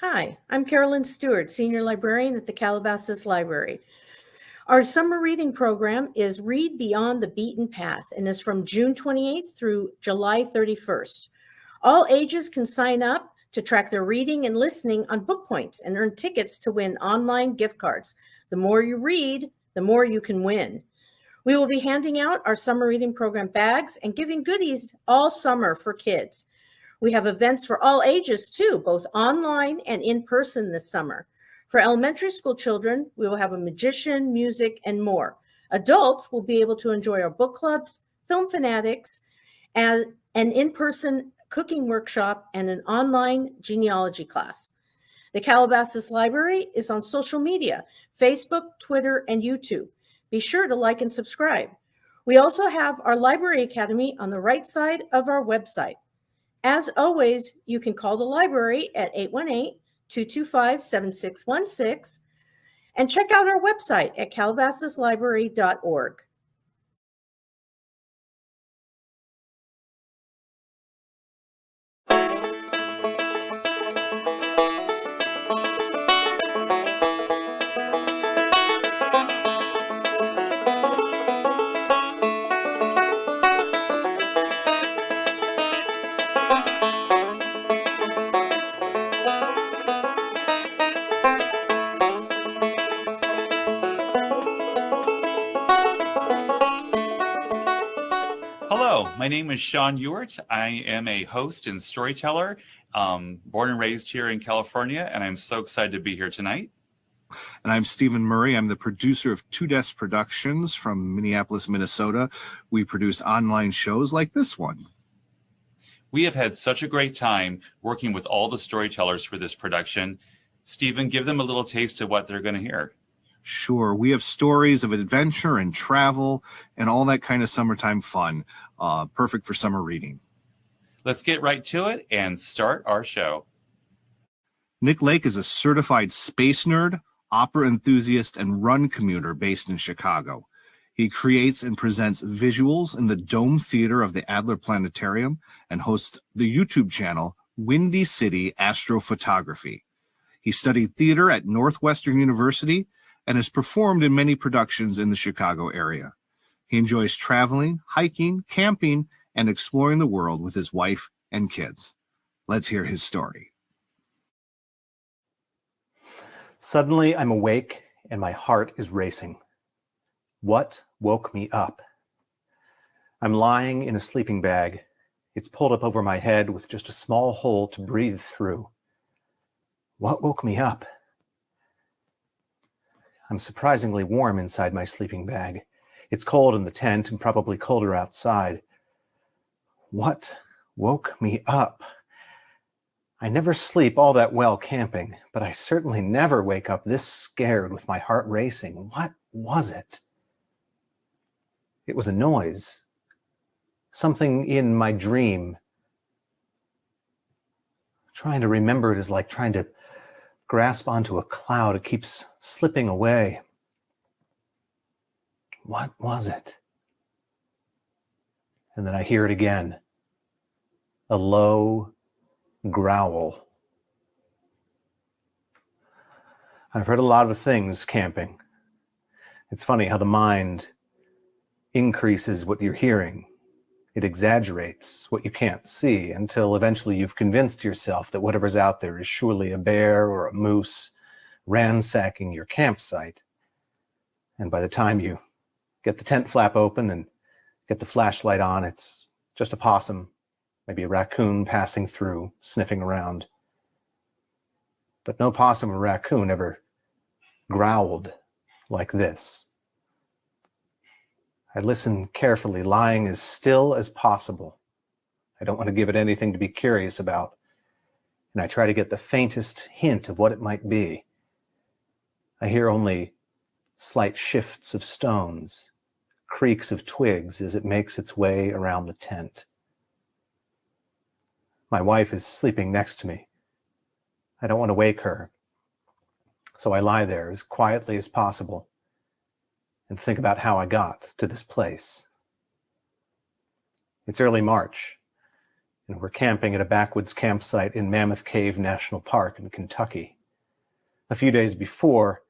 Hi, I'm Carolyn Stewart, Senior Librarian at the Calabasas Library. Our summer reading program is Read Beyond the Beaten Path and is from June 28th through July 31st. All ages can sign up to track their reading and listening on book points and earn tickets to win online gift cards. The more you read, the more you can win. We will be handing out our summer reading program bags and giving goodies all summer for kids. We have events for all ages too, both online and in person this summer. For elementary school children, we will have a magician, music, and more. Adults will be able to enjoy our book clubs, film fanatics, and an in-person cooking workshop and an online genealogy class. The Calabasas Library is on social media, Facebook, Twitter, and YouTube. Be sure to like and subscribe. We also have our Library Academy on the right side of our website. As always, you can call the library at 818-225-7616 and check out our website at calabasaslibrary.org. Hello, my name is Sean Ewart. I am a host and storyteller, born and raised here in California, and I'm so excited to be here tonight. And I'm Stephen Murray. I'm the producer of Two Desk Productions from Minneapolis, Minnesota. We produce online shows like this one. We have had such a great time working with all the storytellers for this production. Stephen, give them a little taste of what they're going to hear. Sure. We have stories of adventure and travel and all that kind of summertime fun. Perfect for summer reading. Let's get right to it and start our show. Nick Lake is a certified space nerd, opera enthusiast, and run commuter based in Chicago. He creates and presents visuals in the Dome Theater of the Adler Planetarium and hosts the YouTube channel Windy City Astrophotography. He studied theater at Northwestern University and has performed in many productions in the Chicago area. He enjoys traveling, hiking, camping, and exploring the world with his wife and kids. Let's hear his story. Suddenly, I'm awake and my heart is racing. What woke me up? I'm lying in a sleeping bag. It's pulled up over my head with just a small hole to breathe through. What woke me up? I'm surprisingly warm inside my sleeping bag. It's cold in the tent and probably colder outside. What woke me up? I never sleep all that well camping, but I certainly never wake up this scared with my heart racing. What was it? It was a noise. Something in my dream. Trying to remember it is like trying to grasp onto a cloud. It keeps slipping away. What was it? And then I hear it again. A low growl. I've heard a lot of things camping. It's funny how the mind increases what you're hearing. It exaggerates what you can't see until eventually you've convinced yourself that whatever's out there is surely a bear or a moose ransacking your campsite. And by the time you get the tent flap open and get the flashlight on, it's just a possum, maybe a raccoon passing through, sniffing around. But no possum or raccoon ever growled like this. I listen carefully, lying as still as possible. I don't want to give it anything to be curious about, and I try to get the faintest hint of what it might be. I hear only slight shifts of stones, creaks of twigs as it makes its way around the tent. My wife is sleeping next to me. I don't want to wake her, so I lie there as quietly as possible and think about how I got to this place. It's early March. and we're camping at a backwoods campsite in Mammoth Cave National Park in Kentucky. A few days before,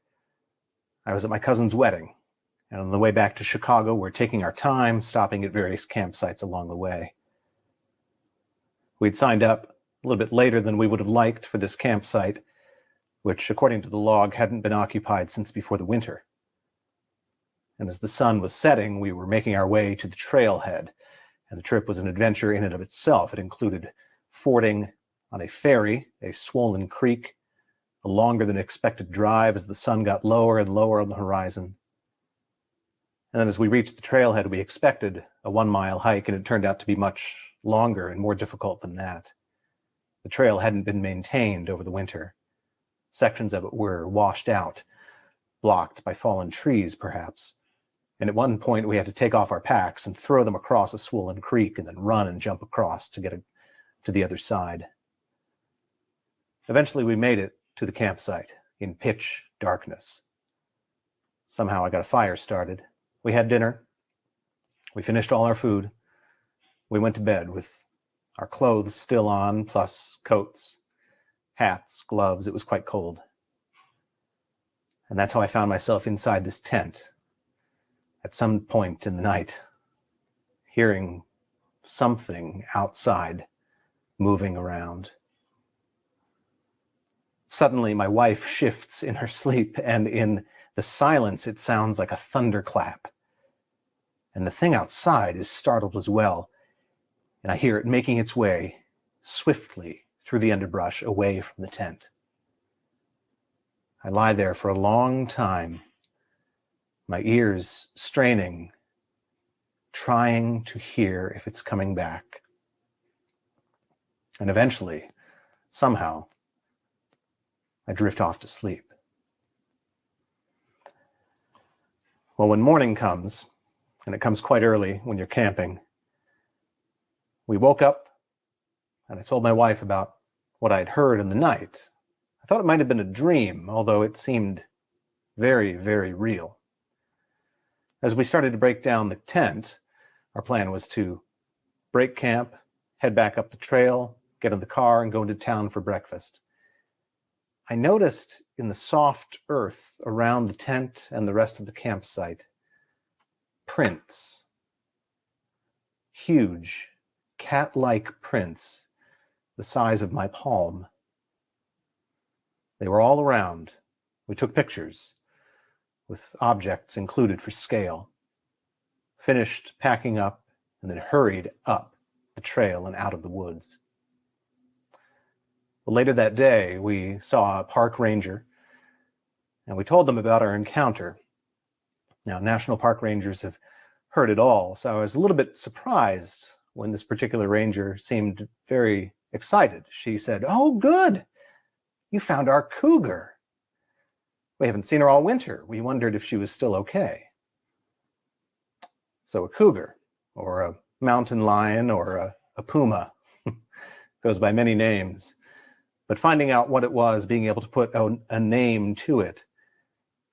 I was at my cousin's wedding, and on the way back to Chicago, we're taking our time, stopping at various campsites along the way. We'd signed up a little bit later than we would have liked for this campsite, which, according to the log, hadn't been occupied since before the winter. And as the sun was setting, we were making our way to the trailhead, and the trip was an adventure in and of itself. It included fording on a ferry, a swollen creek, a longer than expected drive as the sun got lower and lower on the horizon. And then as we reached the trailhead, we expected a 1-mile hike, and it turned out to be much longer and more difficult than that. The trail hadn't been maintained over the winter. Sections of it were washed out, blocked by fallen trees, perhaps. And at one point, we had to take off our packs and throw them across a swollen creek and then run and jump across to get to the other side. Eventually, we made it to the campsite in pitch darkness. Somehow I got a fire started. We had dinner. We finished all our food. We went to bed with our clothes still on, plus coats, hats, gloves. It was quite cold. And that's how I found myself inside this tent at some point in the night, hearing something outside moving around. Suddenly, my wife shifts in her sleep, and in the silence, it sounds like a thunderclap. And the thing outside is startled as well, and I hear it making its way swiftly through the underbrush away from the tent. I lie there for a long time, my ears straining, trying to hear if it's coming back. And eventually, somehow, I drift off to sleep. Well, when morning comes, and it comes quite early when you're camping, we woke up, and I told my wife about what I'd heard in the night. I thought it might have been a dream, although it seemed very, very real. As we started to break down the tent, our plan was to break camp, head back up the trail, get in the car, and go into town for breakfast. I noticed in the soft earth around the tent and the rest of the campsite, prints, huge, cat-like prints the size of my palm. They were all around. We took pictures with objects included for scale, finished packing up, and then hurried up the trail and out of the woods. Well, later that day, we saw a park ranger, and we told them about our encounter. Now, national park rangers have heard it all, so I was a little bit surprised when this particular ranger seemed very excited. She said, "Oh, good. You found our cougar. We haven't seen her all winter. We wondered if she was still okay." So a cougar, or a mountain lion, or a puma, goes by many names. But finding out what it was, being able to put a name to it,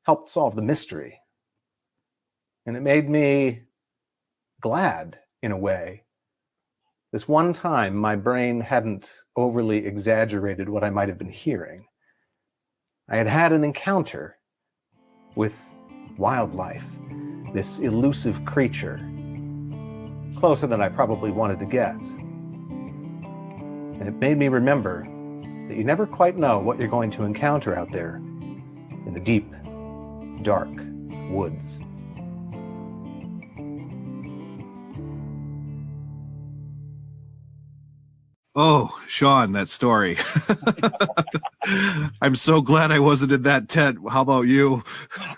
helped solve the mystery. And it made me glad, in a way. This one time, my brain hadn't overly exaggerated what I might have been hearing. I had had an encounter with wildlife, this elusive creature, closer than I probably wanted to get. And it made me remember that you never quite know what you're going to encounter out there in the deep, dark woods. Oh, Sean, that story. I'm so glad I wasn't in that tent. How about you?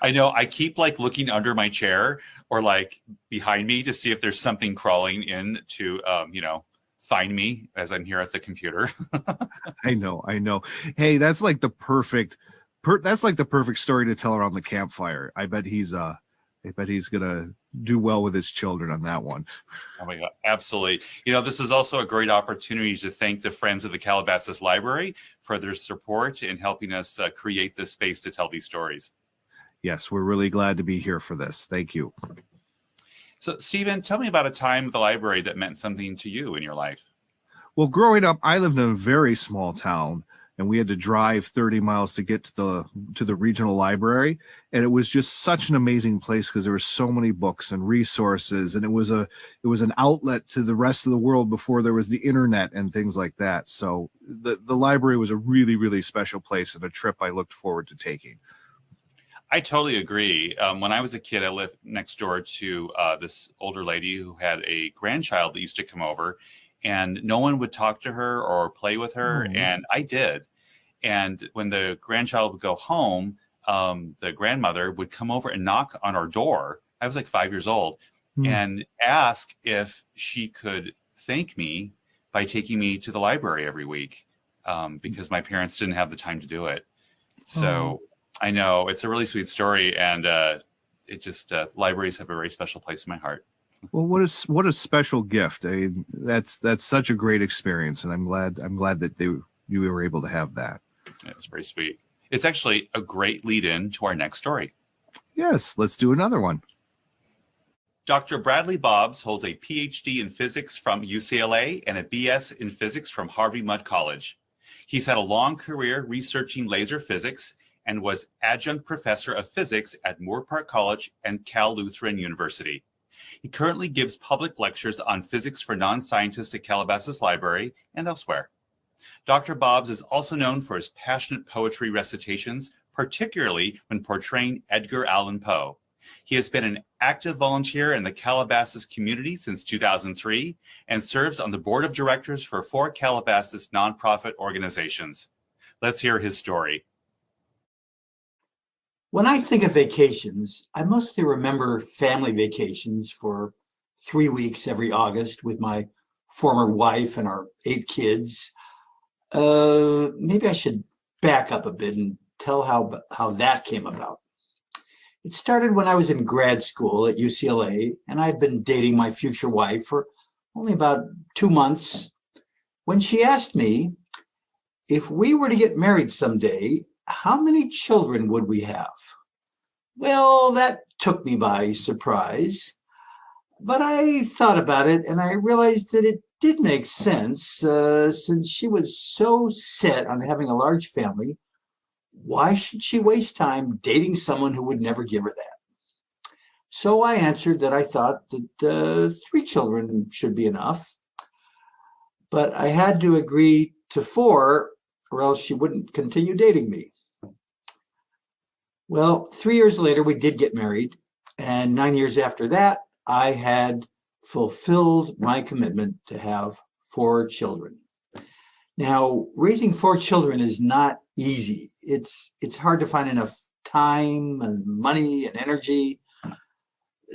I know. I keep looking under my chair or behind me to see if there's something crawling in to, find me as I'm here at the computer. I know. Hey, that's like the perfect story to tell around the campfire. I bet he's gonna do well with his children on that one. Oh my God, absolutely. This is also a great opportunity to thank the Friends of the Calabasas Library for their support in helping us create this space to tell these stories. Yes, we're really glad to be here for this. Thank you. So, Stephen, tell me about a time at the library that meant something to you in your life. Well, growing up, I lived in a very small town, and we had to drive 30 miles to get to the regional library. And it was just such an amazing place because there were so many books and resources, and it was an outlet to the rest of the world before there was the internet and things like that. So the library was a really, really special place and a trip I looked forward to taking. I totally agree. When I was a kid, I lived next door to this older lady who had a grandchild that used to come over, and no one would talk to her or play with her, and I did. And when the grandchild would go home, the grandmother would come over and knock on our door. I was like 5 years old, and ask if she could thank me by taking me to the library every week, because my parents didn't have the time to do it. So I know it's a really sweet story, and it just libraries have a very special place in my heart. Well, what a special gift. I mean, that's such a great experience, and I'm glad that you were able to have that. It's very sweet. It's actually a great lead-in to our next story. Yes, let's do another one. Dr. Bradley Bobbs holds a PhD in physics from UCLA and a BS in physics from Harvey-Mudd College. He's had a long career researching laser physics and was adjunct professor of physics at Moore Park College and Cal Lutheran University. He currently gives public lectures on physics for non-scientists at Calabasas Library and elsewhere. Dr. Bobbs is also known for his passionate poetry recitations, particularly when portraying Edgar Allan Poe. He has been an active volunteer in the Calabasas community since 2003 and serves on the board of directors for 4 Calabasas nonprofit organizations. Let's hear his story. When I think of vacations, I mostly remember family vacations for 3 weeks every August with my former wife and our 8 kids. Maybe I should back up a bit and tell how that came about. It started when I was in grad school at UCLA, and I'd been dating my future wife for only about 2 months when she asked me, if we were to get married someday, how many children would we have? Well, that took me by surprise, but I thought about it and I realized that it did make sense since she was so set on having a large family. Why should she waste time dating someone who would never give her that? So I answered that I thought that 3 children should be enough, but I had to agree to 4 or else she wouldn't continue dating me. Well, 3 years later, we did get married, and 9 years after that, I had fulfilled my commitment to have 4 children. Now, raising 4 children is not easy. It's hard to find enough time and money and energy.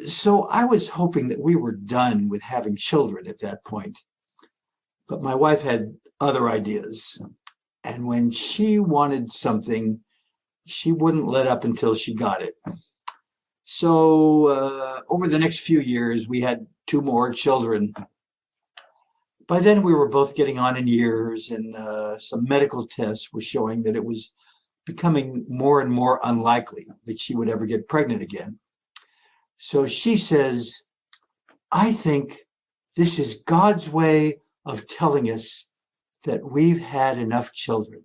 So I was hoping that we were done with having children at that point. But my wife had other ideas. And when she wanted something, she wouldn't let up until she got it. So over the next few years, we had 2 more children. By then, we were both getting on in years, and some medical tests were showing that it was becoming more and more unlikely that she would ever get pregnant again. So she says, I think this is God's way of telling us that we've had enough children.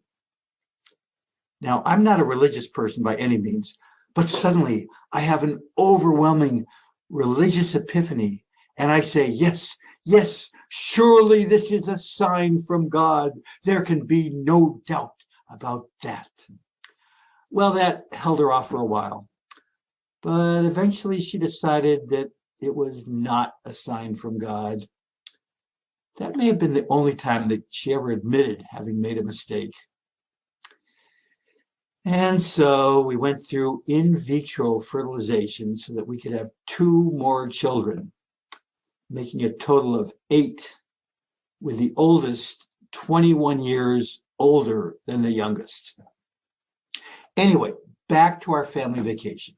Now, I'm not a religious person by any means, but suddenly I have an overwhelming religious epiphany, and I say, yes, surely this is a sign from God. There can be no doubt about that. Well, that held her off for a while, but eventually she decided that it was not a sign from God. That may have been the only time that she ever admitted having made a mistake. And so we went through in vitro fertilization so that we could have 2 more children, making a total of 8, with the oldest 21 years older than the youngest. Anyway, back to our family vacation.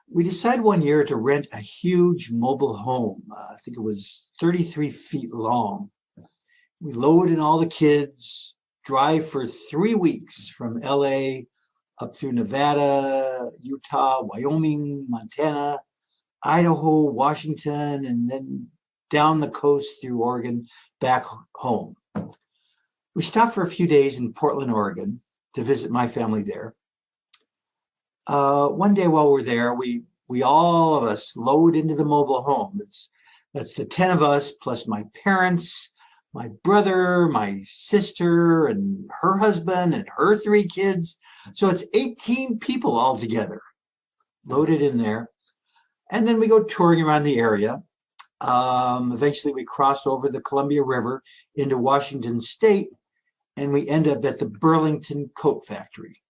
We decided one year to rent a huge mobile home. I think it was 33 feet long. We load in all the kids, drive for 3 weeks from LA up through Nevada, Utah, Wyoming, Montana, Idaho, Washington, and then down the coast through Oregon, back home. We stopped for a few days in Portland, Oregon to visit my family there. One day while we're there, we all of us load into the mobile home. That's the 10 of us plus my parents, my brother, my sister, and her husband, and her 3 kids. So it's 18 people all together loaded in there. And then we go touring around the area. Eventually we cross over the Columbia River into Washington State, and we end up at the Burlington Coat Factory.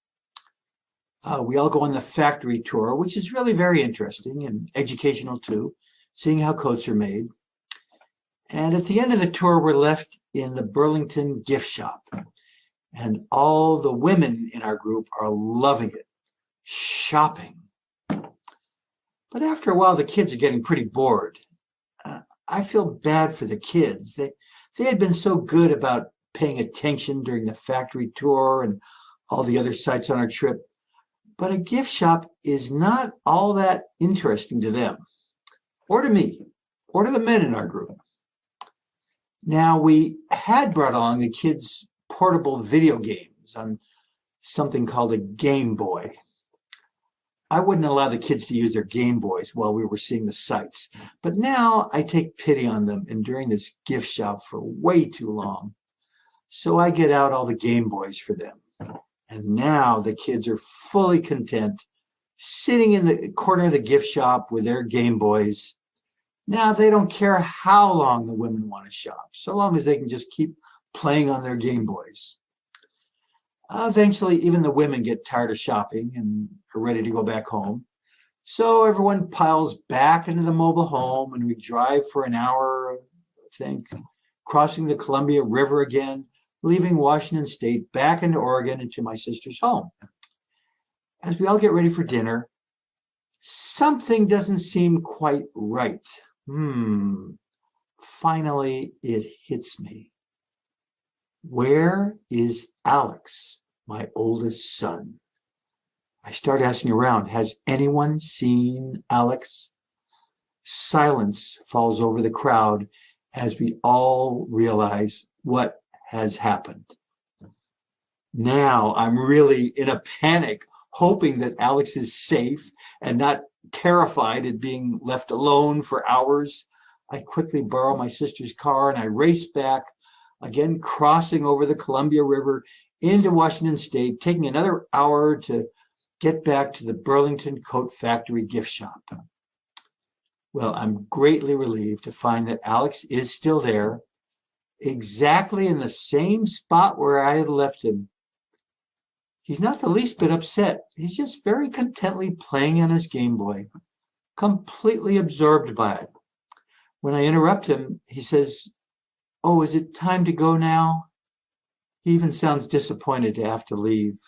We all go on the factory tour, which is really very interesting and educational too, seeing how coats are made. And at the end of the tour, we're left in the Burlington gift shop. And all the women in our group are loving it, shopping. But after a while, the kids are getting pretty bored. I feel bad for the kids. They had been so good about paying attention during the factory tour and all the other sites on our trip. But a gift shop is not all that interesting to them, or to me, or to the men in our group. Now, we had brought along the kids' portable video games on something called a Game Boy. I wouldn't allow the kids to use their Game Boys while we were seeing the sights, but now I take pity on them enduring this gift shop for way too long. So I get out all the Game Boys for them. And now the kids are fully content, sitting in the corner of the gift shop with their Game Boys. Now they don't care how long the women want to shop, so long as they can just keep playing on their Game Boys. Eventually, even the women get tired of shopping and are ready to go back home. So everyone piles back into the mobile home, and we drive for an hour, I think, crossing the Columbia River again, leaving Washington State back into Oregon and to my sister's home. As we all get ready for dinner, something doesn't seem quite right. Finally, it hits me. Where is Alex, my oldest son? I start asking around, has anyone seen Alex? Silence falls over the crowd as we all realize what has happened. Now I'm really in a panic, hoping that Alex is safe and not terrified at being left alone for hours. I quickly borrow my sister's car and I race back, again crossing over the Columbia River into Washington State, taking another hour to get back to the Burlington Coat Factory gift shop. Well, I'm greatly relieved to find that Alex is still there, exactly in the same spot where I had left him. He's not the least bit upset. He's just very contently playing on his Game Boy, completely absorbed by it. When I interrupt him, he says, "Oh, is it time to go now?" He even sounds disappointed to have to leave.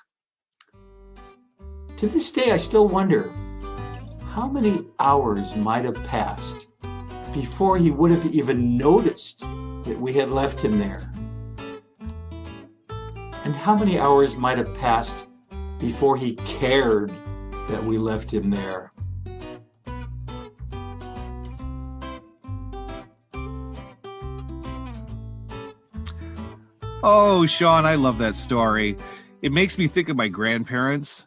To this day, I still wonder how many hours might have passed before he would have even noticed that we had left him there. And how many hours might have passed before he cared that we left him there. Oh, Sean, I love that story. It makes me think of my grandparents.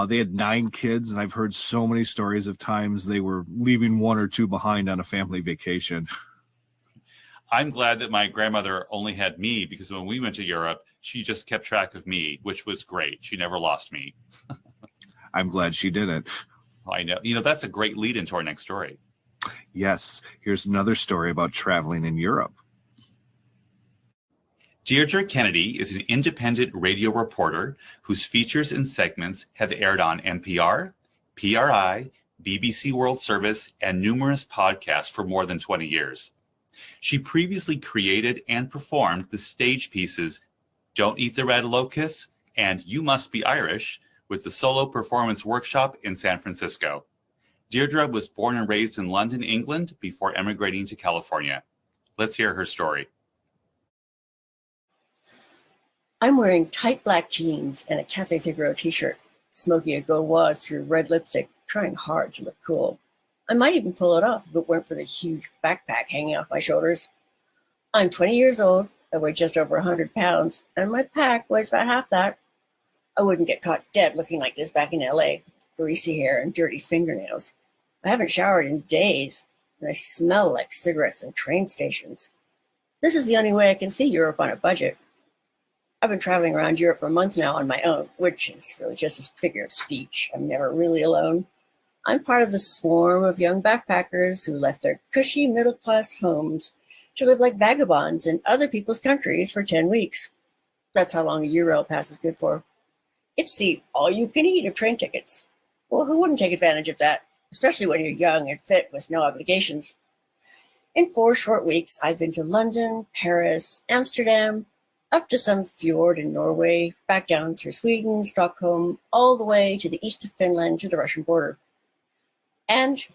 They had 9 kids, and I've heard so many stories of times they were leaving 1 or 2 behind on a family vacation. I'm glad that my grandmother only had me, because when we went to Europe, she just kept track of me, which was great. She never lost me. I'm glad she didn't. I know. You know, that's a great lead into our next story. Yes, here's another story about traveling in Europe. Deirdre Kennedy is an independent radio reporter whose features and segments have aired on NPR, PRI, BBC World Service, and numerous podcasts for more than 20 years. She previously created and performed the stage pieces Don't Eat the Red Locust and You Must Be Irish with the Solo Performance Workshop in San Francisco. Deirdre was born and raised in London, England, before emigrating to California. Let's hear her story. I'm wearing tight black jeans and a Cafe Figaro t-shirt, smoking a Gauloise through red lipstick, trying hard to look cool. I might even pull it off if it weren't for the huge backpack hanging off my shoulders. I'm 20 years old, I weigh just over 100 pounds, and my pack weighs about half that. I wouldn't get caught dead looking like this back in LA, greasy hair and dirty fingernails. I haven't showered in days, and I smell like cigarettes and train stations. This is the only way I can see Europe on a budget. I've been traveling around Europe for months now on my own, which is really just a figure of speech. I'm never really alone. I'm part of the swarm of young backpackers who left their cushy middle-class homes to live like vagabonds in other people's countries for 10 weeks. That's how long a Euro pass is good for. It's the all-you-can-eat of train tickets. Well, who wouldn't take advantage of that, especially when you're young and fit with no obligations? In 4 short weeks, I've been to London, Paris, Amsterdam, up to some fjord in Norway, back down through Sweden, Stockholm, all the way to the east of Finland to the Russian border. And,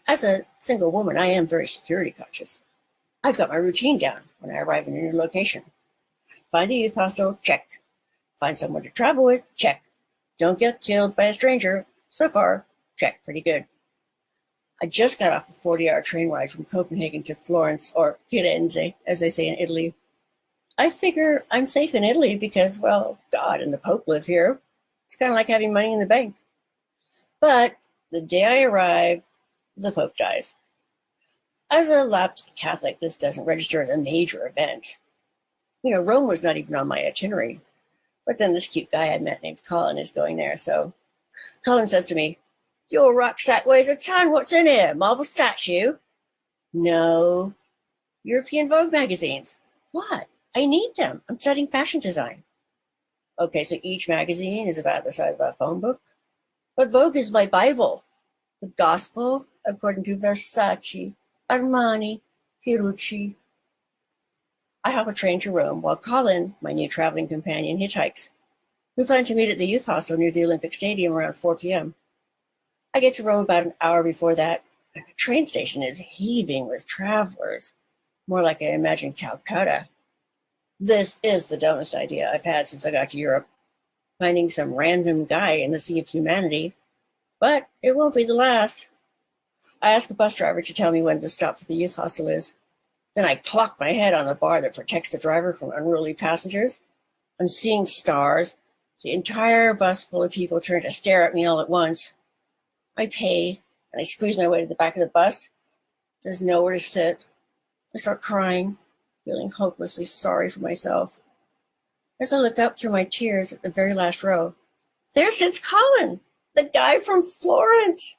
as a single woman, I am very security conscious. I've got my routine down when I arrive in a new location. Find a youth hostel, check. Find someone to travel with, check. Don't get killed by a stranger. So far, check, pretty good. I just got off a 40-hour train ride from Copenhagen to Florence, or Firenze, as they say in Italy. I figure I'm safe in Italy because, well, God and the Pope live here. It's kind of like having money in the bank. But the day I arrive, the Pope dies. As a lapsed Catholic, this doesn't register as a major event. Rome was not even on my itinerary. But then this cute guy I met named Colin is going there, so Colin says to me, "Your rucksack weighs a ton. What's in here? Marble statue?" "No. European Vogue magazines." "What? I need them. I'm studying fashion design." "Okay, so each magazine is about the size of a phone book?" "But Vogue is my Bible. The gospel, according to Versace, Armani, Fiorucci." I hop a train to Rome while Colin, my new traveling companion, hitchhikes. We plan to meet at the youth hostel near the Olympic Stadium around 4 p.m. I get to Rome about an hour before that, and the train station is heaving with travelers, more like I imagine Calcutta. This is the dumbest idea I've had since I got to Europe, finding some random guy in the sea of humanity. But it won't be the last. I ask a bus driver to tell me when the stop for the youth hostel is. Then I clock my head on the bar that protects the driver from unruly passengers. I'm seeing stars. The entire bus full of people turn to stare at me all at once. I pay, and I squeeze my way to the back of the bus. There's nowhere to sit. I start crying, feeling hopelessly sorry for myself. As I look up through my tears at the very last row, there sits Colin, the guy from Florence.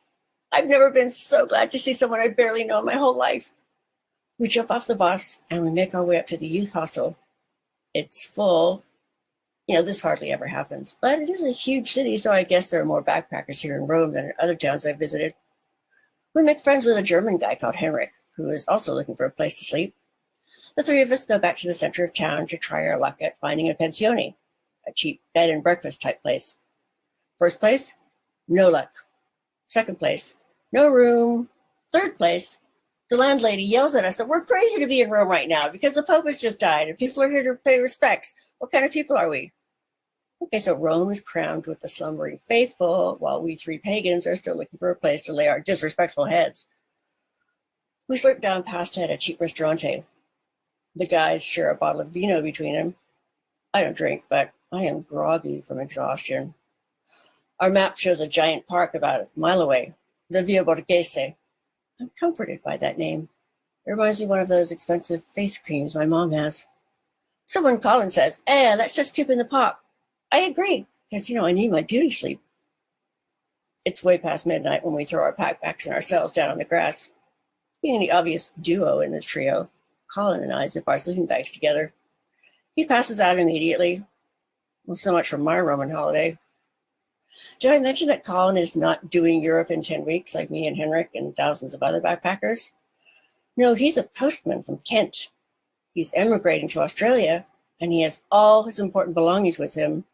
I've never been so glad to see someone I barely know my whole life. We jump off the bus and we make our way up to the youth hostel. It's full. This hardly ever happens, but it is a huge city, so I guess there are more backpackers here in Rome than in other towns I've visited. We make friends with a German guy called Henrik, who is also looking for a place to sleep. The 3 of us go back to the center of town to try our luck at finding a pensione, a cheap bed and breakfast type place. First place, no luck. Second place, no room. Third place, the landlady yells at us that we're crazy to be in Rome right now because the Pope has just died and people are here to pay respects. What kind of people are we? Okay, so Rome is crammed with the slumbering faithful, while we 3 pagans are still looking for a place to lay our disrespectful heads. We slip down pasta at a cheap ristorante. The guys share a bottle of vino between them. I don't drink, but I am groggy from exhaustion. Our map shows a giant park about a mile away, the Via Borghese. I'm comforted by that name. It reminds me of one of those expensive face creams my mom has. So when Colin says, let's just skip in the park, I agree, because, I need my beauty sleep. It's way past midnight when we throw our backpacks and ourselves down on the grass. Being the obvious duo in this trio, Colin and I zip our sleeping bags together. He passes out immediately. Well, so much for my Roman holiday. Did I mention that Colin is not doing Europe in 10 weeks like me and Henrik and thousands of other backpackers? No, he's a postman from Kent. He's emigrating to Australia, and he has all his important belongings with him,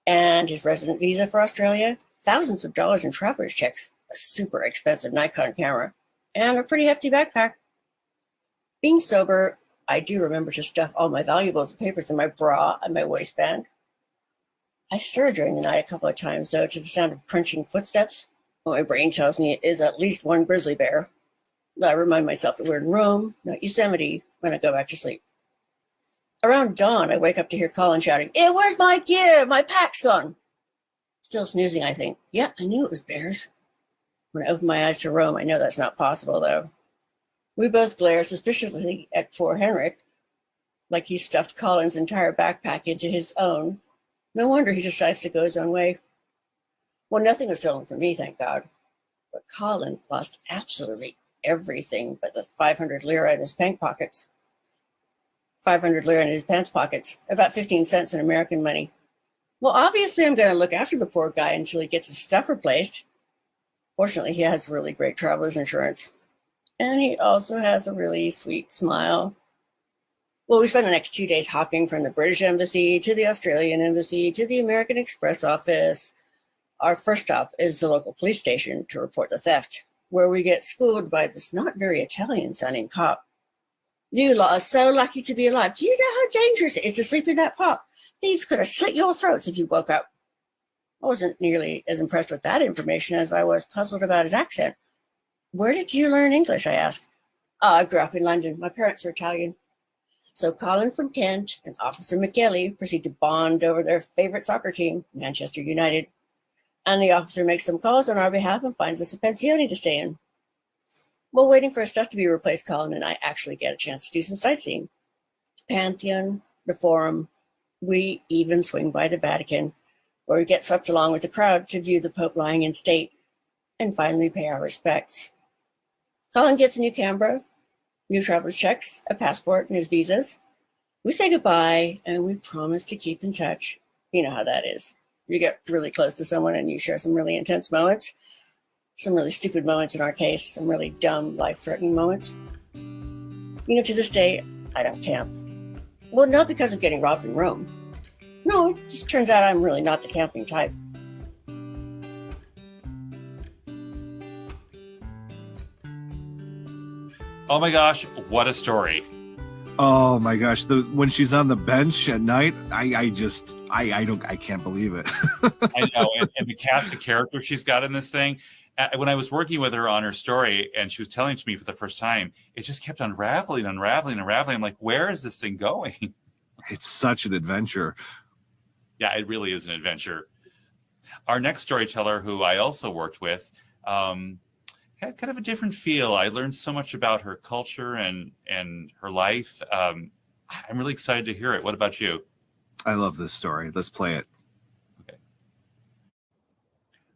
and his resident visa for Australia, thousands of dollars in traveler's checks, a super expensive Nikon camera, and a pretty hefty backpack. Being sober, I do remember to stuff all my valuables and papers in my bra and my waistband. I stir during the night a couple of times, though, to the sound of crunching footsteps. My brain tells me it is at least one grizzly bear. I remind myself that we're in Rome, not Yosemite, when I go back to sleep. Around dawn, I wake up to hear Colin shouting, "Hey, where's my gear? My pack's gone." Still snoozing, I think. Yeah, I knew it was bears. When I open my eyes to roam, I know that's not possible, though. We both glare suspiciously at poor Henrik, like he stuffed Colin's entire backpack into his own. No wonder he decides to go his own way. Well, nothing was stolen from me, thank God. But Colin lost absolutely everything but the 500 lira in his pants pockets. 500 lira in his pants pockets, about 15 cents in American money. Well, obviously, I'm going to look after the poor guy until he gets his stuff replaced. Fortunately, he has really great traveler's insurance. And he also has a really sweet smile. Well, we spend the next 2 days hopping from the British Embassy to the Australian Embassy to the American Express office. Our first stop is the local police station to report the theft, where we get schooled by this not very Italian-sounding cop. "You lot are so lucky to be alive. Do you know how dangerous it is to sleep in that pot? Thieves could have slit your throats if you woke up." I wasn't nearly as impressed with that information as I was puzzled about his accent. "Where did you learn English?" I asked. "Oh, I grew up in London. My parents are Italian." So Colin from Kent and Officer McKelly proceed to bond over their favorite soccer team, Manchester United. And the officer makes some calls on our behalf and finds us a pensione to stay in. While waiting for our stuff to be replaced, Colin and I actually get a chance to do some sightseeing. The Pantheon, the Forum, we even swing by the Vatican, where we get swept along with the crowd to view the Pope lying in state, and finally pay our respects. Colin gets a new camera, new traveler's checks, a passport, and his visas. We say goodbye, and we promise to keep in touch. You know how that is. You get really close to someone and you share some really intense moments, some really stupid moments in our case, some really dumb, life-threatening moments. To this day, I don't camp. Well, not because of getting robbed in Rome. No, it just turns out I'm really not the camping type. Oh my gosh, what a story. Oh my gosh, when she's on the bench at night, I can't believe it. I know, and the cast of characters she's got in this thing. When I was working with her on her story and she was telling it to me for the first time, it just kept unraveling. I'm like, where is this thing going? It's such an adventure. Yeah, it really is an adventure. Our next storyteller, who I also worked with, had kind of a different feel. I learned so much about her culture and her life. I'm really excited to hear it. What about you? I love this story. Let's play it. Okay.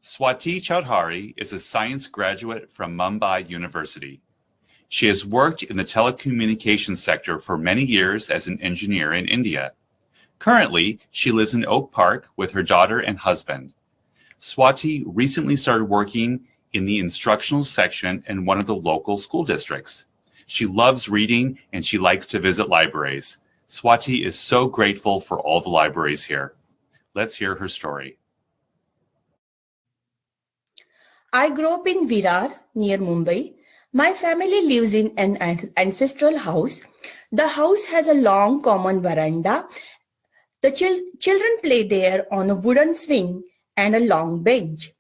Swati Chowdhury is a science graduate from Mumbai University. She has worked in the telecommunications sector for many years as an engineer in India. Currently, she lives in Oak Park with her daughter and husband. Swati recently started working in the instructional section in one of the local school districts. She loves reading and she likes to visit libraries. Swati is so grateful for all the libraries here. Let's hear her story. I grew up in Virar, near Mumbai. My family lives in an ancestral house. The house has a long common veranda. The children play there on a wooden swing and a long bench.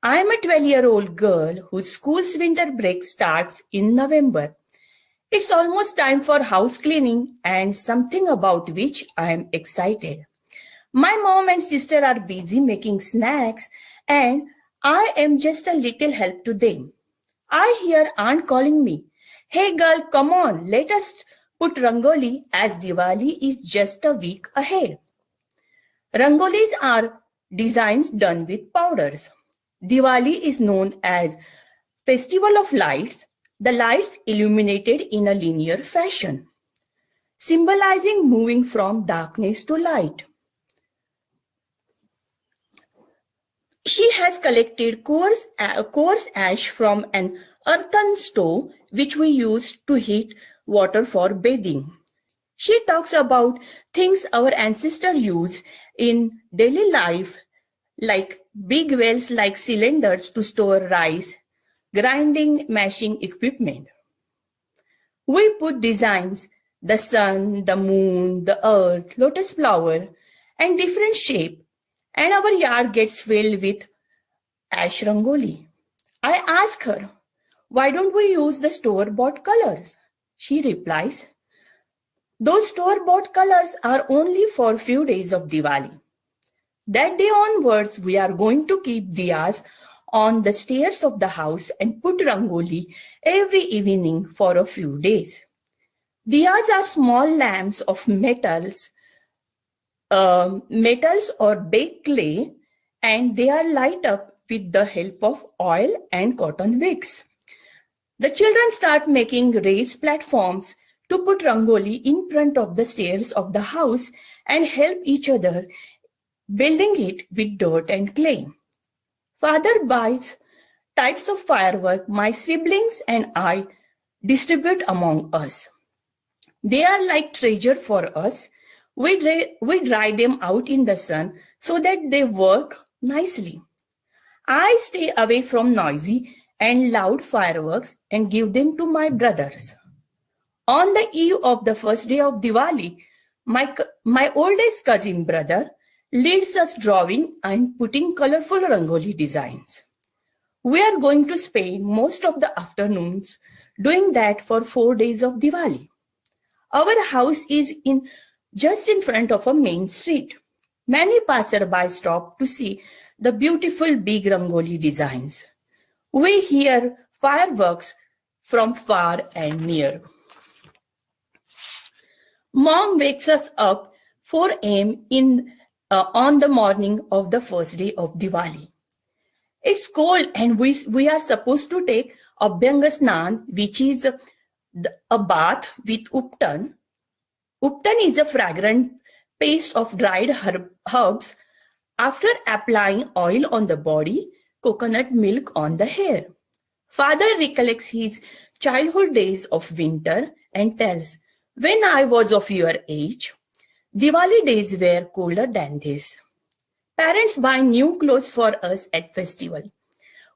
I am a 12-year-old girl whose school's winter break starts in November. It's almost time for house cleaning and something about which I am excited. My mom and sister are busy making snacks and I am just a little help to them. I hear Aunt calling me, "Hey girl, come on, let us put Rangoli as Diwali is just a week ahead." Rangolis are designs done with powders. Diwali is known as Festival of Lights, the lights illuminated in a linear fashion, symbolizing moving from darkness to light. She has collected coarse ash from an earthen stove, which we use to heat water for bathing. She talks about things our ancestors use in daily life, like big wells like cylinders to store rice, grinding, mashing equipment. We put designs, the sun, the moon, the earth, lotus flower, and different shape, and our yard gets filled with ash rangoli. I ask her, "Why don't we use the store-bought colors?" She replies, Those store-bought colors are only for a few days of Diwali. That day onwards, we are going to keep diyas on the stairs of the house and put rangoli every evening for a few days. Diyas are small lamps of metals or baked clay, and they are light up with the help of oil and cotton wicks. The children start making raised platforms to put rangoli in front of the stairs of the house and help each other building it with dirt and clay. Father buys types of firework my siblings and I distribute among us. They are like treasure for us. We dry them out in the sun so that they work nicely. I stay away from noisy and loud fireworks and give them to my brothers. On the eve of the first day of Diwali, my oldest cousin brother leads us drawing and putting colorful rangoli designs. We are going to spend most of the afternoons doing that for 4 days of Diwali. Our house is just in front of a main street. Many passerby stop to see the beautiful big rangoli designs. We hear fireworks from far and near. Mom wakes us up 4 a.m. On the morning of the first day of Diwali. It's cold and we are supposed to take Abhyanga Snan, which is a bath with uptan. Uptan is a fragrant paste of dried herbs. After applying oil on the body, coconut milk on the hair. Father recollects his childhood days of winter and tells, when I was of your age, Diwali days were colder than this. Parents buy new clothes for us at festival.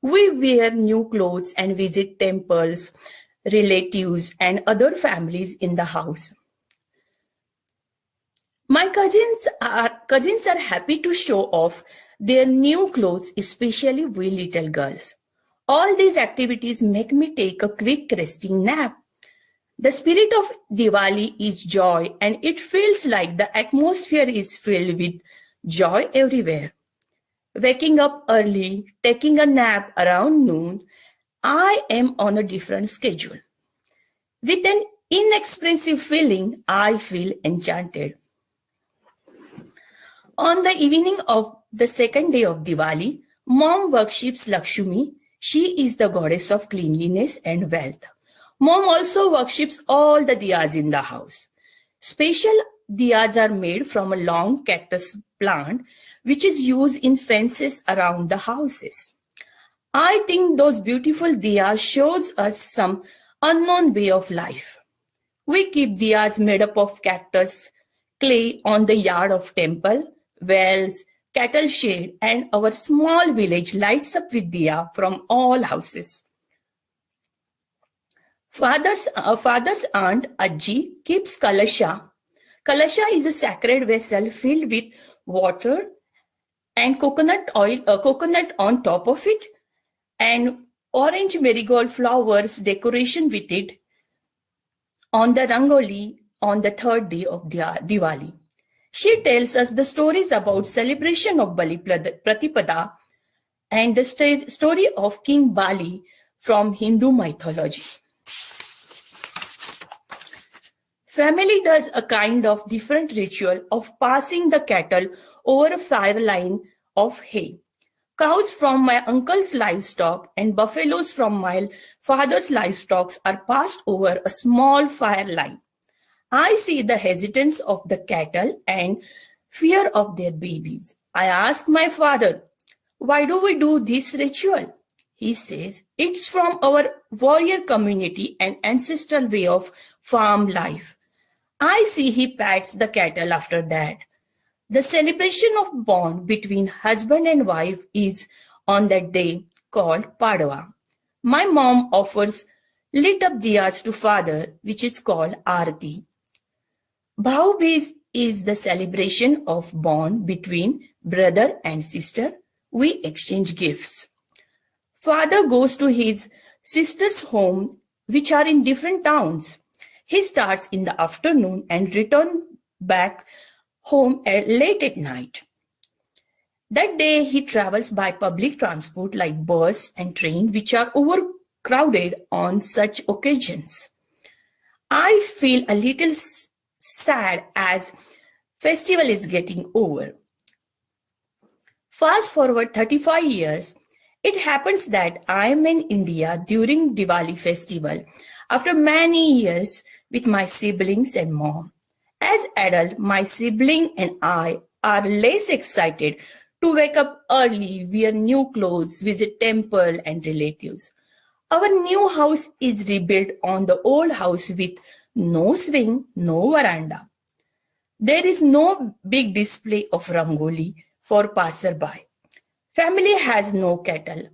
We wear new clothes and visit temples, relatives, and other families in the house. My cousins are happy to show off their new clothes, especially we little girls. All these activities make me take a quick resting nap. The spirit of Diwali is joy, and it feels like the atmosphere is filled with joy everywhere. Waking up early, taking a nap around noon, I am on a different schedule. With an inexpressive feeling, I feel enchanted. On the evening of the second day of Diwali, Mom worships Lakshmi. She is the goddess of cleanliness and wealth. Mom also worships all the diyas in the house. Special diyas are made from a long cactus plant, which is used in fences around the houses. I think those beautiful diyas shows us some unknown way of life. We keep diyas made up of cactus, clay on the yard of temple, wells, cattle shed, and our small village lights up with diya from all houses. Father's aunt, Ajji, keeps kalasha. Kalasha is a sacred vessel filled with water and coconut oil, coconut on top of it, and orange marigold flowers decoration with it on the rangoli on the third day of Diwali. She tells us the stories about celebration of Bali Pratipada and the story of King Bali from Hindu mythology. Family does a kind of different ritual of passing the cattle over a fire line of hay. Cows from my uncle's livestock and buffaloes from my father's livestock are passed over a small fire line. I see the hesitance of the cattle and fear of their babies. I ask my father, why do we do this ritual? He says, it's from our warrior community and ancestral way of farm life. I see he pats the cattle after that. The celebration of bond between husband and wife is on that day called Padwa. My mom offers lit up diyas to father, which is called Aarti. Bhau Beej is the celebration of bond between brother and sister. We exchange gifts. Father goes to his sister's home, which are in different towns. He starts in the afternoon and returns back home late at night. That day, he travels by public transport like bus and train, which are overcrowded on such occasions. I feel a little sad as festival is getting over. Fast forward 35 years, it happens that I am in India during Diwali festival after many years with my siblings and mom. As adult, my sibling and I are less excited to wake up early, wear new clothes, visit temple and relatives. Our new house is rebuilt on the old house with no swing, no veranda. There is no big display of rangoli for passerby. Family has no cattle.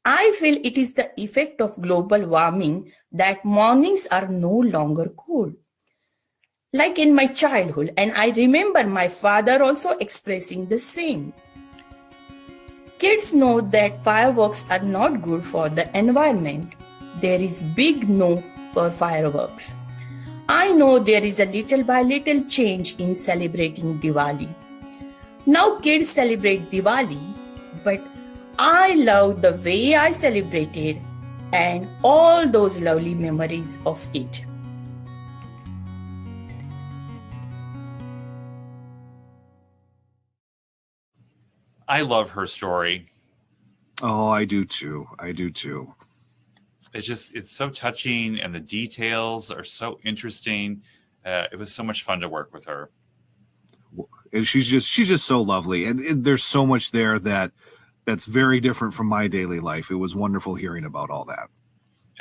I feel it is the effect of global warming that mornings are no longer cool. Like in my childhood, and I remember my father also expressing the same. Kids know that fireworks are not good for the environment. There is big no for fireworks. I know there is a little by little change in celebrating Diwali. Now kids celebrate Diwali, but I love the way I celebrated and all those lovely memories of it. I love her story. Oh, I do too. I do too. It's so touching, and the details are so interesting. It was so much fun to work with her. And she's just so lovely, and there's so much there that's very different from my daily life. It was wonderful hearing about all that.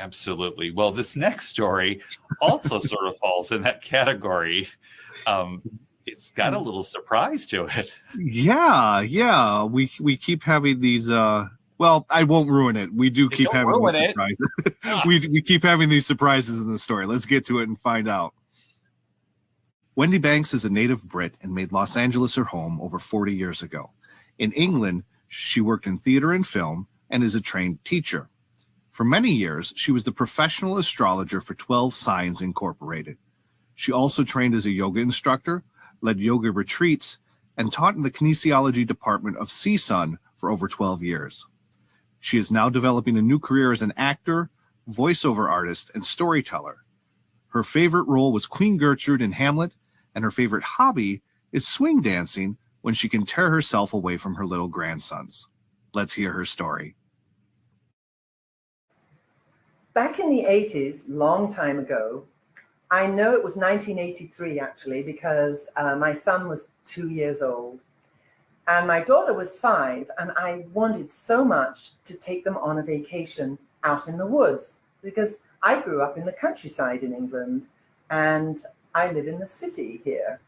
Absolutely. Well, this next story also sort of falls in that category. It's got a little surprise to it. Yeah. We keep having these. Well, I won't ruin it. We do keep having these surprises. We keep having these surprises in the story. Let's get to it and find out. Wendy Banks is a native Brit and made Los Angeles her home over 40 years ago. In England, she worked in theater and film and is a trained teacher. For many years, she was the professional astrologer for 12 Signs Incorporated. She also trained as a yoga instructor, led yoga retreats, and taught in the kinesiology department of CSUN for over 12 years. She is now developing a new career as an actor, voiceover artist, and storyteller. Her favorite role was Queen Gertrude in Hamlet, and her favorite hobby is swing dancing when she can tear herself away from her little grandsons. Let's hear her story. Back in the 80s, long time ago, I know it was 1983 actually, because my son was 2 years old and my daughter was 5, and I wanted so much to take them on a vacation out in the woods because I grew up in the countryside in England and I live in the city here.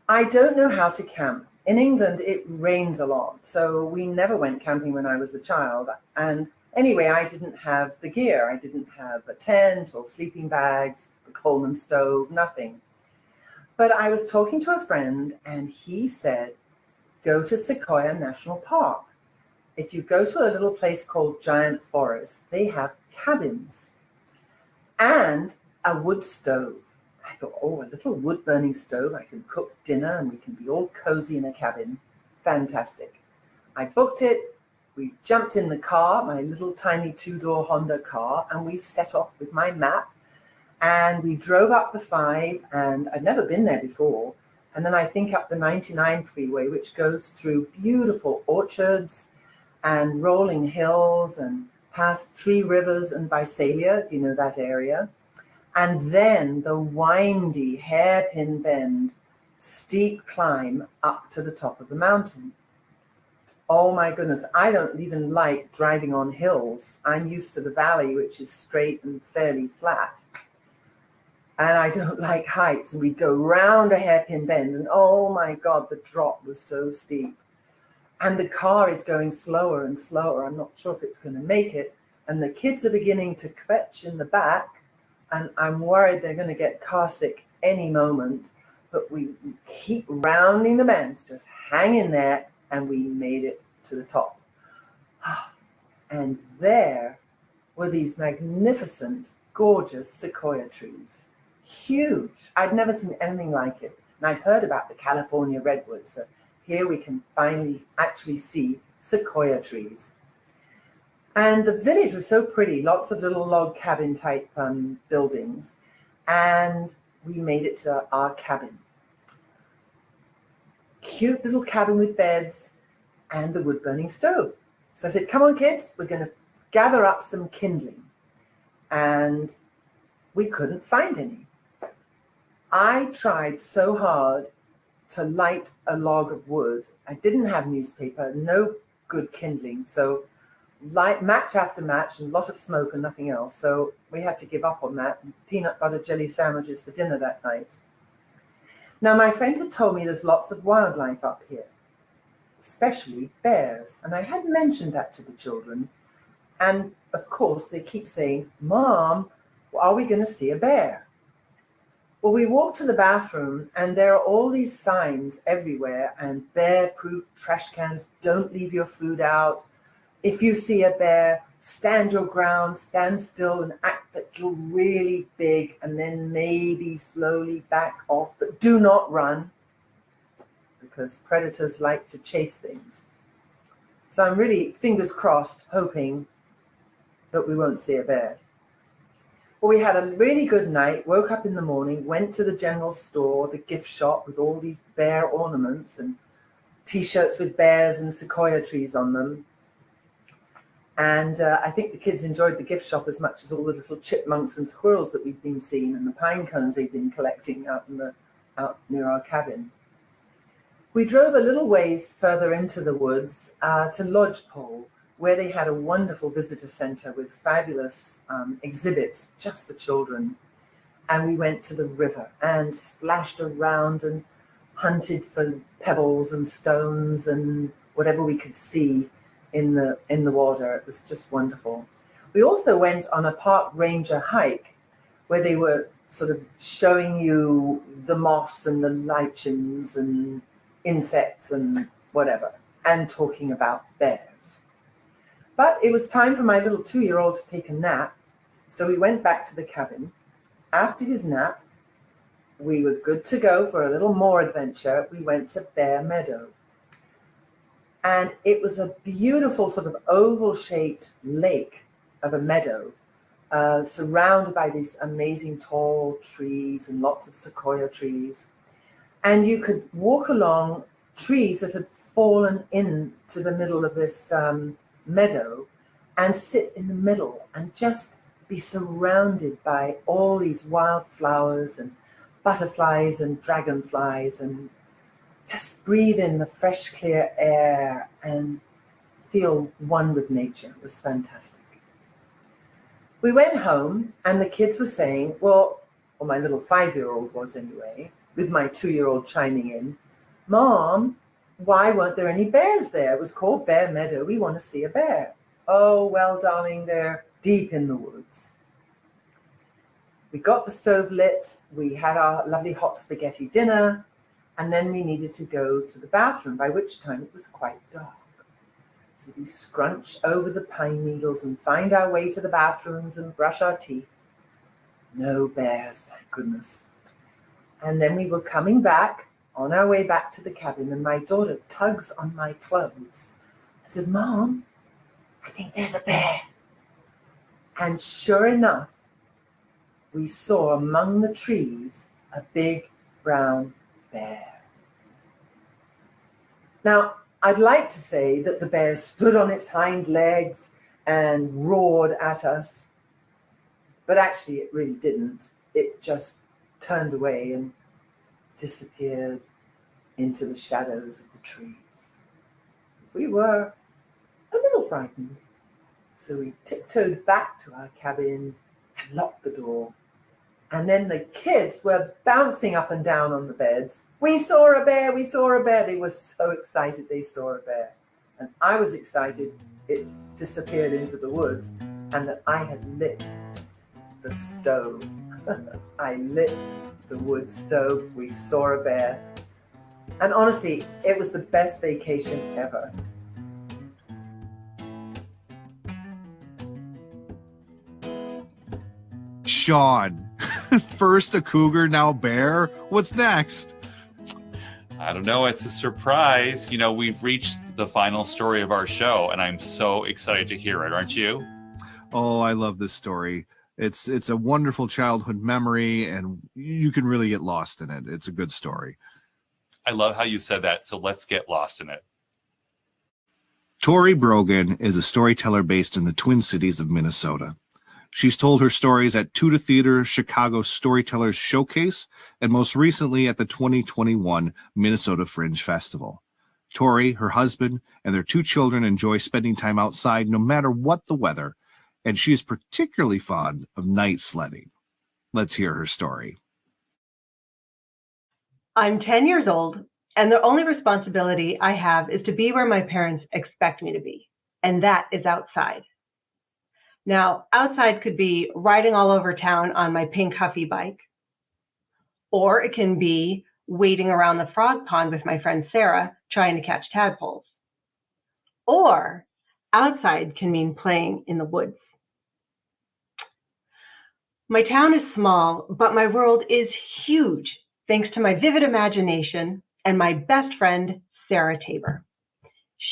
I don't know how to camp. In England, it rains a lot, so we never went camping when I was a child. And anyway, I didn't have the gear. I didn't have a tent or sleeping bags, a Coleman stove, nothing. But I was talking to a friend and he said, go to Sequoia National Park. If you go to a little place called Giant Forest, they have cabins and a wood stove. I thought, oh, a little wood burning stove. I can cook dinner and we can be all cozy in a cabin. Fantastic. I booked it. We jumped in the car, my little tiny 2-door Honda car, and we set off with my map. And we drove up the 5, and I'd never been there before. And then I think up the 99 freeway, which goes through beautiful orchards and rolling hills and past 3 rivers and Visalia, if you know that area. And then the windy hairpin bend, steep climb up to the top of the mountain. Oh my goodness, I don't even like driving on hills. I'm used to the valley, which is straight and fairly flat. And I don't like heights. And we'd go round a hairpin bend and oh my God, the drop was so steep. And the car is going slower and slower. I'm not sure if it's going to make it. And the kids are beginning to kvetch in the back. And I'm worried they're going to get car sick any moment. But we keep rounding the bends, just hang in there. And we made it to the top. And there were these magnificent gorgeous sequoia trees. Huge. I'd never seen anything like it. And I'd heard about the California redwoods. So here we can finally actually see sequoia trees. And the village was so pretty, lots of little log cabin type buildings. And we made it to our cabin. Cute little cabin with beds and the wood burning stove. So I said, come on kids, we're going to gather up some kindling. And we couldn't find any. I tried so hard to light a log of wood. I didn't have newspaper, no good kindling. So match after match and a lot of smoke and nothing else. So we had to give up on that. And peanut butter jelly sandwiches for dinner that night. Now, my friend had told me there's lots of wildlife up here, especially bears. And I had mentioned that to the children. And of course, they keep saying, Mom, are we going to see a bear? Well, we walked to the bathroom and there are all these signs everywhere and bear-proof trash cans, don't leave your food out. If you see a bear, stand your ground, stand still and act that you're really big and then maybe slowly back off, but do not run because predators like to chase things. So I'm really, fingers crossed, hoping that we won't see a bear. Well, we had a really good night, woke up in the morning, went to the general store, the gift shop with all these bear ornaments and T-shirts with bears and sequoia trees on them. And I think the kids enjoyed the gift shop as much as all the little chipmunks and squirrels that we've been seeing and the pine cones they've been collecting out near our cabin. We drove a little ways further into the woods to Lodgepole, where they had a wonderful visitor center with fabulous exhibits, just for children. And we went to the river and splashed around and hunted for pebbles and stones and whatever we could see in the water. It was just wonderful. We also went on a park ranger hike where they were sort of showing you the moss and the lichens and insects and whatever, and talking about bears. But it was time for my little 2-year-old to take a nap, so we went back to the cabin. After his nap, we were good to go for a little more adventure. We went to Bear Meadow. And it was a beautiful sort of oval-shaped lake of a meadow, surrounded by these amazing tall trees and lots of sequoia trees. And you could walk along trees that had fallen into the middle of this meadow and sit in the middle and just be surrounded by all these wildflowers and butterflies and dragonflies and just breathe in the fresh, clear air and feel one with nature. It was fantastic. We went home and the kids were saying, well, or my little 5-year-old was anyway, with my 2-year-old chiming in, Mom, why weren't there any bears there? It was called Bear Meadow. We want to see a bear. Oh, well, darling, they're deep in the woods. We got the stove lit. We had our lovely hot spaghetti dinner. And then we needed to go to the bathroom, by which time it was quite dark. So we scrunch over the pine needles and find our way to the bathrooms and brush our teeth. No bears, thank goodness. And then we were coming back, on our way back to the cabin, and my daughter tugs on my clothes and says, Mom, I think there's a bear. And sure enough, we saw among the trees a big brown bear. Now, I'd like to say that the bear stood on its hind legs and roared at us, but actually it really didn't. It just turned away and disappeared into the shadows of the trees. We were a little frightened, so we tiptoed back to our cabin and locked the door. And then the kids were bouncing up and down on the beds. We saw a bear, we saw a bear. They were so excited they saw a bear. And I was excited it disappeared into the woods and that I had lit the stove. I lit the wood stove. We saw a bear. And honestly, it was the best vacation ever. Sean, first a cougar, now bear. What's next? I don't know. It's a surprise. We've reached the final story of our show, and I'm so excited to hear it. Aren't you? Oh, I love this story. It's a wonderful childhood memory, and you can really get lost in it. It's a good story. I love how you said that. So let's get lost in it. Tori Brogan is a storyteller based in the Twin Cities of Minnesota. She's told her stories at Tuda Theater Chicago Storytellers Showcase and most recently at the 2021 Minnesota Fringe Festival. Tori, her husband, and their 2 children enjoy spending time outside no matter what the weather, and she is particularly fond of night sledding. Let's hear her story. I'm 10 years old, and the only responsibility I have is to be where my parents expect me to be, and that is outside. Now, outside could be riding all over town on my pink Huffy bike, or it can be wading around the frog pond with my friend Sarah trying to catch tadpoles. Or outside can mean playing in the woods. My town is small, but my world is huge, thanks to my vivid imagination and my best friend, Sarah Tabor.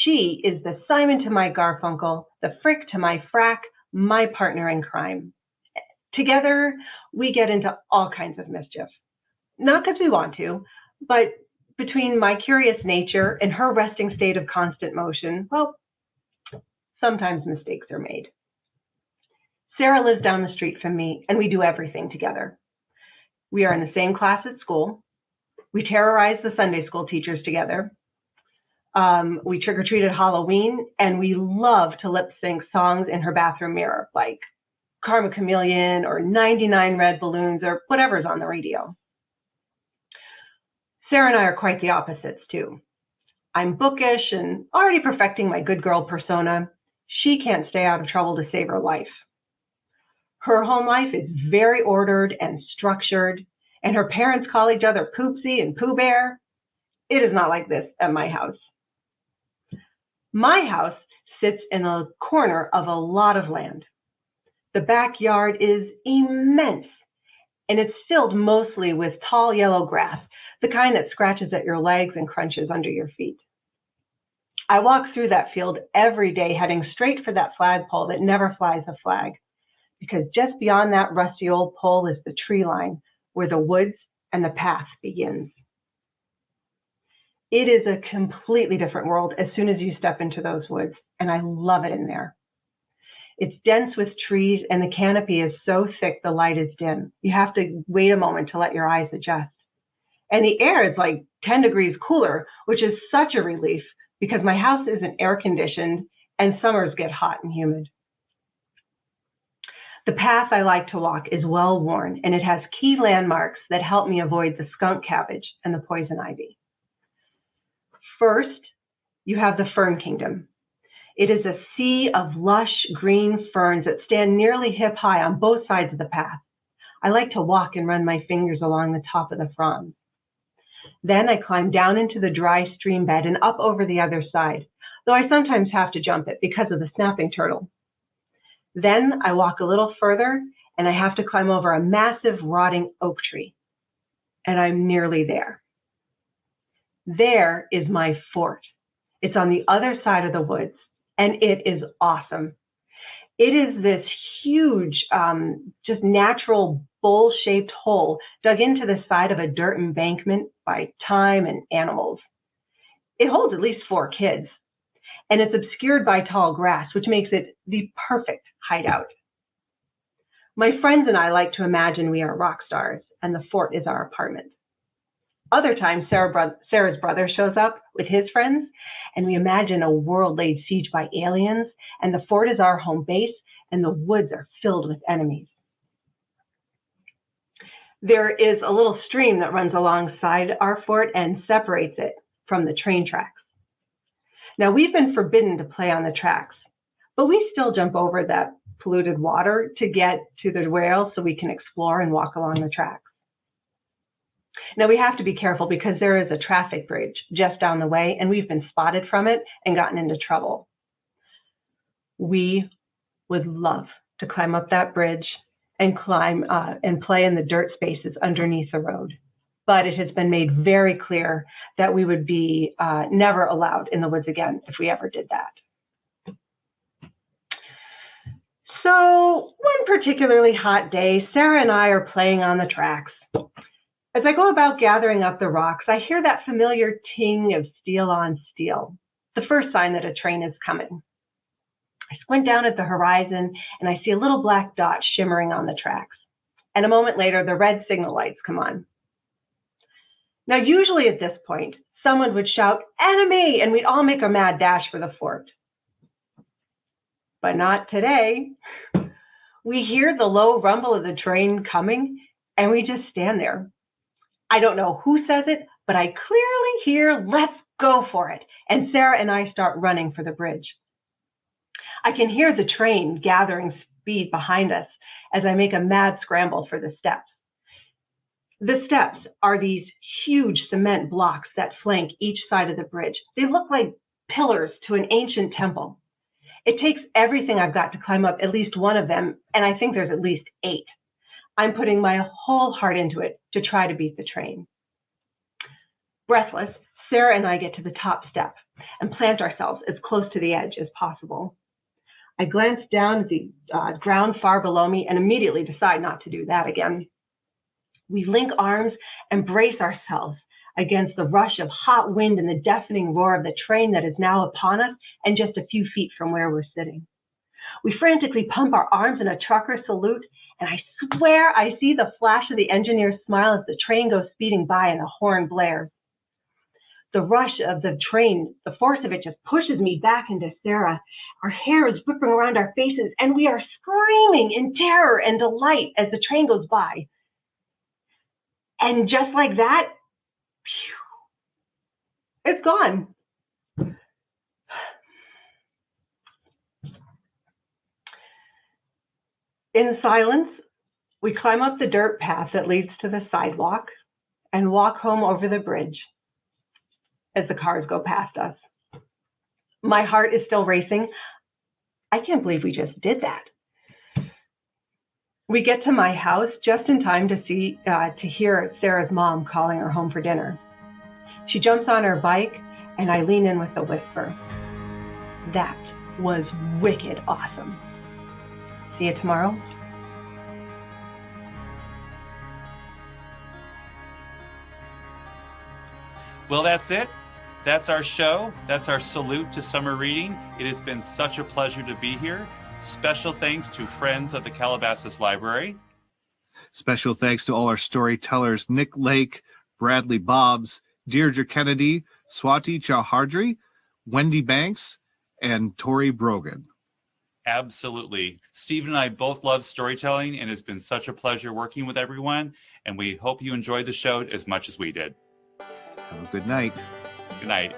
She is the Simon to my Garfunkel, the Frick to my Frack, my partner in crime. Together, we get into all kinds of mischief. Not because we want to, but between my curious nature and her resting state of constant motion, well, sometimes mistakes are made. Sarah lives down the street from me, and we do everything together. We are in the same class at school. We terrorize the Sunday school teachers together. We trick-or-treat at Halloween, and we love to lip-sync songs in her bathroom mirror, like Karma Chameleon or 99 Red Balloons or whatever's on the radio. Sarah and I are quite the opposites, too. I'm bookish and already perfecting my good girl persona. She can't stay out of trouble to save her life. Her home life is very ordered and structured, and her parents call each other Poopsie and Pooh Bear. It is not like this at my house. My house sits in a corner of a lot of land. The backyard is immense, and it's filled mostly with tall yellow grass, the kind that scratches at your legs and crunches under your feet. I walk through that field every day, heading straight for that flagpole that never flies a flag, because just beyond that rusty old pole is the tree line where the woods and the path begins. It is a completely different world as soon as you step into those woods, and I love it in there. It's dense with trees, and the canopy is so thick the light is dim. You have to wait a moment to let your eyes adjust. And the air is like 10 degrees cooler, which is such a relief because my house isn't air conditioned and summers get hot and humid. The path I like to walk is well worn, and it has key landmarks that help me avoid the skunk cabbage and the poison ivy. First, you have the fern kingdom. It is a sea of lush green ferns that stand nearly hip high on both sides of the path. I like to walk and run my fingers along the top of the fronds. Then I climb down into the dry stream bed and up over the other side, though I sometimes have to jump it because of the snapping turtle. Then I walk a little further and I have to climb over a massive rotting oak tree. And I'm nearly there. There is my fort. It's on the other side of the woods, and it is awesome. It is this huge, just natural bowl-shaped hole dug into the side of a dirt embankment by time and animals. It holds at least 4 kids, and it's obscured by tall grass, which makes it the perfect hideout. My friends and I like to imagine we are rock stars, and the fort is our apartment. Other times, Sarah's brother shows up with his friends, and we imagine a world laid siege by aliens, and the fort is our home base, and the woods are filled with enemies. There is a little stream that runs alongside our fort and separates it from the train tracks. Now, we've been forbidden to play on the tracks, but we still jump over that polluted water to get to the rails so we can explore and walk along the tracks. Now, we have to be careful because there is a traffic bridge just down the way, and we've been spotted from it and gotten into trouble. We would love to climb up that bridge and climb and play in the dirt spaces underneath the road. But it has been made very clear that we would be never allowed in the woods again if we ever did that. So one particularly hot day, Sarah and I are playing on the tracks. As I go about gathering up the rocks, I hear that familiar ting of steel on steel, the first sign that a train is coming. I squint down at the horizon and I see a little black dot shimmering on the tracks. And a moment later, the red signal lights come on. Now, usually at this point, someone would shout, "Enemy!" and we'd all make a mad dash for the fort. But not today. We hear the low rumble of the train coming and we just stand there. I don't know who says it, but I clearly hear, "Let's go for it." And Sarah and I start running for the bridge. I can hear the train gathering speed behind us as I make a mad scramble for the steps. The steps are these huge cement blocks that flank each side of the bridge. They look like pillars to an ancient temple. It takes everything I've got to climb up at least one of them, and I think there's at least 8. I'm putting my whole heart into it to try to beat the train. Breathless, Sarah and I get to the top step and plant ourselves as close to the edge as possible. I glance down at the ground far below me and immediately decide not to do that again. We link arms and brace ourselves against the rush of hot wind and the deafening roar of the train that is now upon us and just a few feet from where we're sitting. We frantically pump our arms in a trucker salute, and I swear I see the flash of the engineer's smile as the train goes speeding by and the horn blares. The rush of the train, the force of it just pushes me back into Sarah. Our hair is whipping around our faces, and we are screaming in terror and delight as the train goes by. And just like that, phew, it's gone. In silence, we climb up the dirt path that leads to the sidewalk and walk home over the bridge as the cars go past us. My heart is still racing. I can't believe we just did that. We get to my house just in time to hear Sarah's mom calling her home for dinner. She jumps on her bike and I lean in with a whisper. "That was wicked awesome. See you tomorrow." Well, that's it. That's our show. That's our salute to summer reading. It has been such a pleasure to be here. Special thanks to friends of the Calabasas Library. Special thanks to all our storytellers, Nick Lake, Bradley Bobbs, Deirdre Kennedy, Swati Chowhardry, Wendy Banks, and Tori Brogan. Absolutely. Steve and I both love storytelling, and it's been such a pleasure working with everyone, and we hope you enjoyed the show as much as we did. Have a good night. Good night.